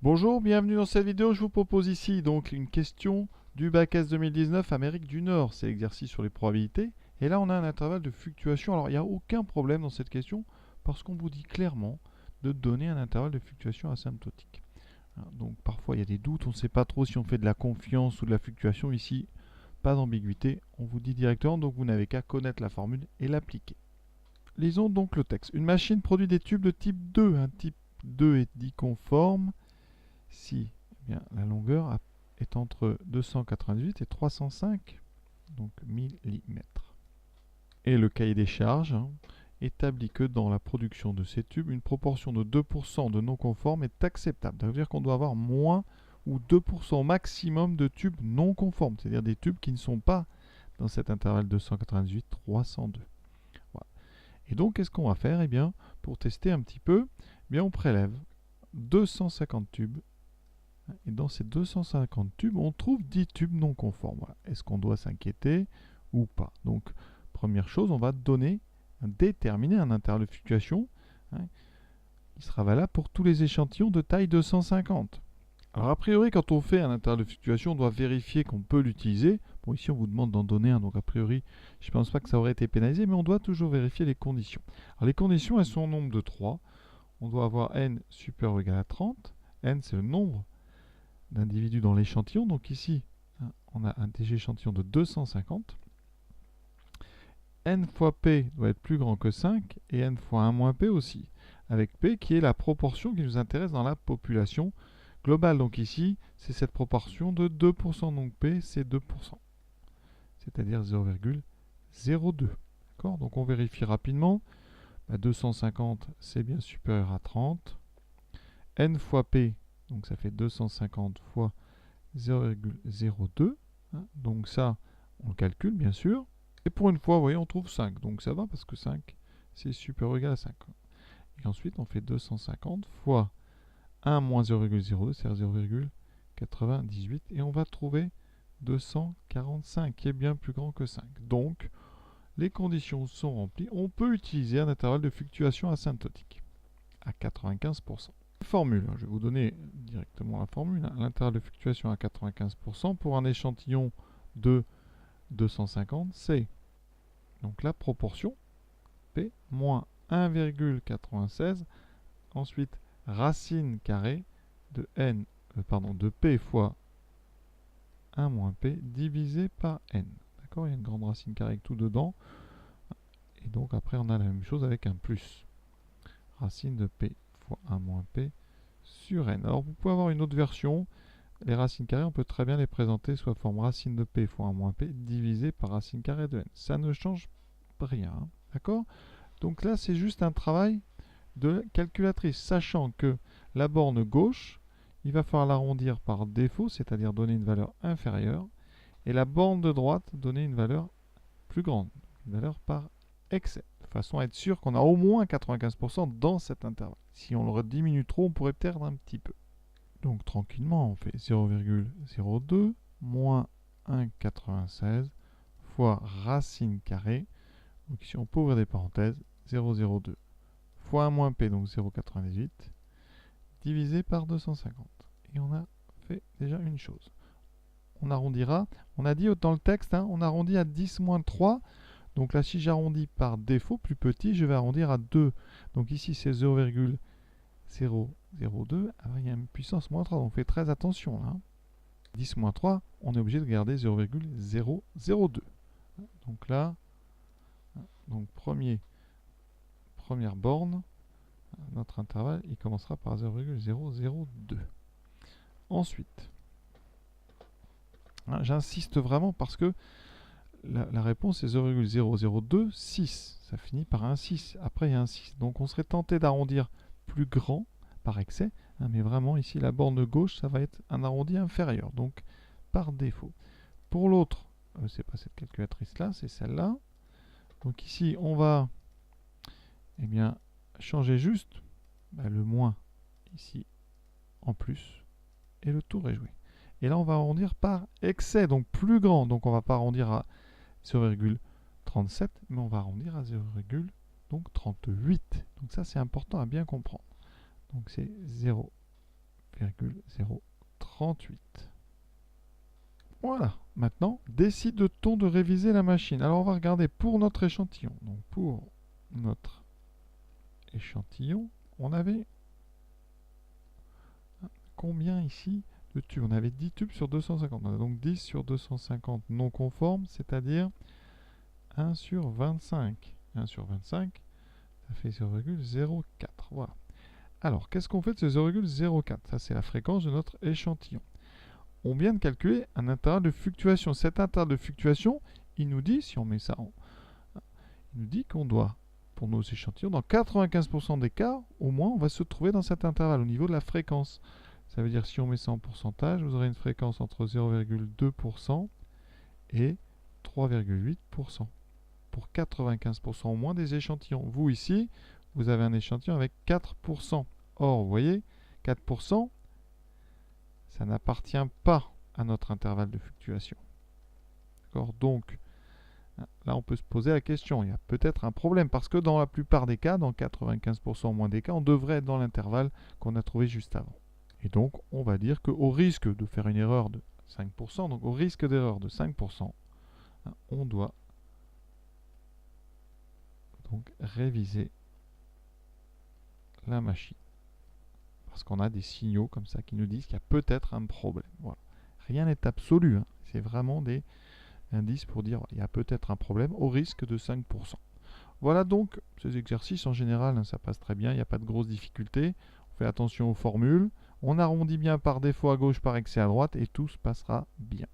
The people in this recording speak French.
Bonjour, bienvenue dans cette vidéo. Je vous propose ici donc une question du bac S 2019 Amérique du Nord. C'est l'exercice sur les probabilités. Et là, on a un intervalle de fluctuation. Alors, il n'y a aucun problème dans cette question parce qu'on vous dit clairement de donner un intervalle de fluctuation asymptotique. Donc, parfois, il y a des doutes. On ne sait pas trop si on fait de la confiance ou de la fluctuation. Ici, pas d'ambiguïté. On vous dit directement. Donc, vous n'avez qu'à connaître la formule et l'appliquer. Lisons donc le texte. Une machine produit des tubes de type 2. Un type 2 est dit conforme si bien, la longueur est entre 298 et 305 donc millimètres. Et le cahier des charges établit que dans la production de ces tubes, une proportion de 2% de non conformes est acceptable. Ça veut dire qu'on doit avoir moins ou 2% maximum de tubes non conformes, c'est-à-dire des tubes qui ne sont pas dans cet intervalle 298-302. Voilà. Et donc, qu'est-ce qu'on va faire? Eh bien, pour tester un petit peu, eh bien, on prélève 250 tubes. Et dans ces 250 tubes, on trouve 10 tubes non conformes. Voilà. Est-ce qu'on doit s'inquiéter ou pas? Donc, première chose, on va déterminer un intervalle de fluctuation qui sera valable pour tous les échantillons de taille 250. Alors, a priori, quand on fait un intervalle de fluctuation, on doit vérifier qu'on peut l'utiliser. Bon, ici, on vous demande d'en donner un, donc a priori, je ne pense pas que ça aurait été pénalisé, mais on doit toujours vérifier les conditions. Alors, les conditions, elles sont au nombre de 3. On doit avoir n supérieur ou égal à 30. N, c'est le nombre d'individus dans l'échantillon. Donc ici, on a un échantillon de 250. N fois P doit être plus grand que 5 et N fois 1 moins P aussi, avec P qui est la proportion qui nous intéresse dans la population globale. Donc ici, c'est cette proportion de 2%. Donc P, c'est 2%, c'est-à-dire 0,02. D'accord? Donc on vérifie rapidement. 250, c'est bien supérieur à 30. N fois P, donc ça fait 250 fois 0,02. Donc ça, on le calcule bien sûr. Et pour une fois, vous voyez, on trouve 5. Donc ça va parce que 5, c'est supérieur ou égal à 5. Et ensuite, on fait 250 fois 1 moins 0,02, c'est-à-dire 0,98. Et on va trouver 245, qui est bien plus grand que 5. Donc, les conditions sont remplies. On peut utiliser un intervalle de fluctuation asymptotique à 95%. Formule, je vais vous donner directement la formule. L'intervalle de fluctuation à 95% pour un échantillon de 250, c'est donc la proportion P moins 1,96, ensuite racine carrée de n, de P fois 1 moins P divisé par n. D'accord? Il y a une grande racine carrée avec tout dedans. Et donc après on a la même chose avec un plus. Racine de P fois 1 moins P sur n. Alors vous pouvez avoir une autre version. Les racines carrées, on peut très bien les présenter sous la forme racine de P fois 1 moins P divisé par racine carrée de n. Ça ne change rien. D'accord? Donc là, c'est juste un travail de calculatrice, sachant que la borne gauche, il va falloir l'arrondir par défaut, c'est-à-dire donner une valeur inférieure, et la borne de droite, donner une valeur plus grande, une valeur par excès, de façon à être sûr qu'on a au moins 95% dans cet intervalle. Si on le diminue trop, on pourrait perdre un petit peu. Donc tranquillement, on fait 0,02 moins 1,96 fois racine carrée. Donc ici, on peut ouvrir des parenthèses, 0,02 fois 1 moins P, donc 0,98, divisé par 250. Et on a fait déjà une chose. On arrondira, on a dit dans le texte, on arrondit à 10 moins 3. Donc là, si j'arrondis par défaut, plus petit, je vais arrondir à 2. Donc ici, c'est 0,002. Alors il y a une puissance moins 3, donc on fait très attention là. 10 moins 3, on est obligé de garder 0,002. Donc là, donc première borne, notre intervalle, il commencera par 0,002. Ensuite, j'insiste vraiment parce que la réponse est 0,002,6. Ça finit par un 6. Après, il y a un 6. Donc, on serait tenté d'arrondir plus grand par excès. Mais vraiment, ici, la borne gauche, ça va être un arrondi inférieur. Donc, par défaut. Pour l'autre, c'est pas cette calculatrice-là, c'est celle-là. Donc, ici, on va changer juste le moins ici en plus. Et le tour est joué. Et là, on va arrondir par excès, donc plus grand. Donc, on ne va pas arrondir à 0,37, mais on va arrondir à 0,38. Donc ça, c'est important à bien comprendre. Donc c'est 0,38. 0,038. Voilà, maintenant, décide-t-on de réviser la machine? Alors on va regarder pour notre échantillon. Donc pour notre échantillon, on avait combien ici de tubes? On avait 10 tubes sur 250. On a donc 10 sur 250 non conformes, c'est-à-dire 1 sur 25. 1 sur 25, ça fait 0,04. Voilà. Alors, qu'est-ce qu'on fait de ce 0,04? Ça, c'est la fréquence de notre échantillon. On vient de calculer un intervalle de fluctuation. Cet intervalle de fluctuation, il nous dit, si on met ça en... Il nous dit qu'on doit, pour nos échantillons, dans 95% des cas, au moins, on va se trouver dans cet intervalle au niveau de la fréquence. Ça veut dire, si on met ça en pourcentage, vous aurez une fréquence entre 0,2% et 3,8%. Pour 95% au moins des échantillons. Vous, ici, vous avez un échantillon avec 4%. Or, vous voyez, 4%, ça n'appartient pas à notre intervalle de fluctuation. D'accord? Donc, là, on peut se poser la question. Il y a peut-être un problème parce que dans la plupart des cas, dans 95% au moins des cas, on devrait être dans l'intervalle qu'on a trouvé juste avant. Et donc, on va dire qu'au risque de faire une erreur de 5%, donc au risque d'erreur de 5%, on doit donc réviser la machine. Parce qu'on a des signaux comme ça qui nous disent qu'il y a peut-être un problème. Voilà. Rien n'est absolu, hein. C'est vraiment des indices pour dire qu'il y a peut-être un problème au risque de 5%. Voilà donc ces exercices en général, hein, ça passe très bien, il n'y a pas de grosses difficultés. On fait attention aux formules, on arrondit bien par défaut à gauche, par excès à droite et tout se passera bien.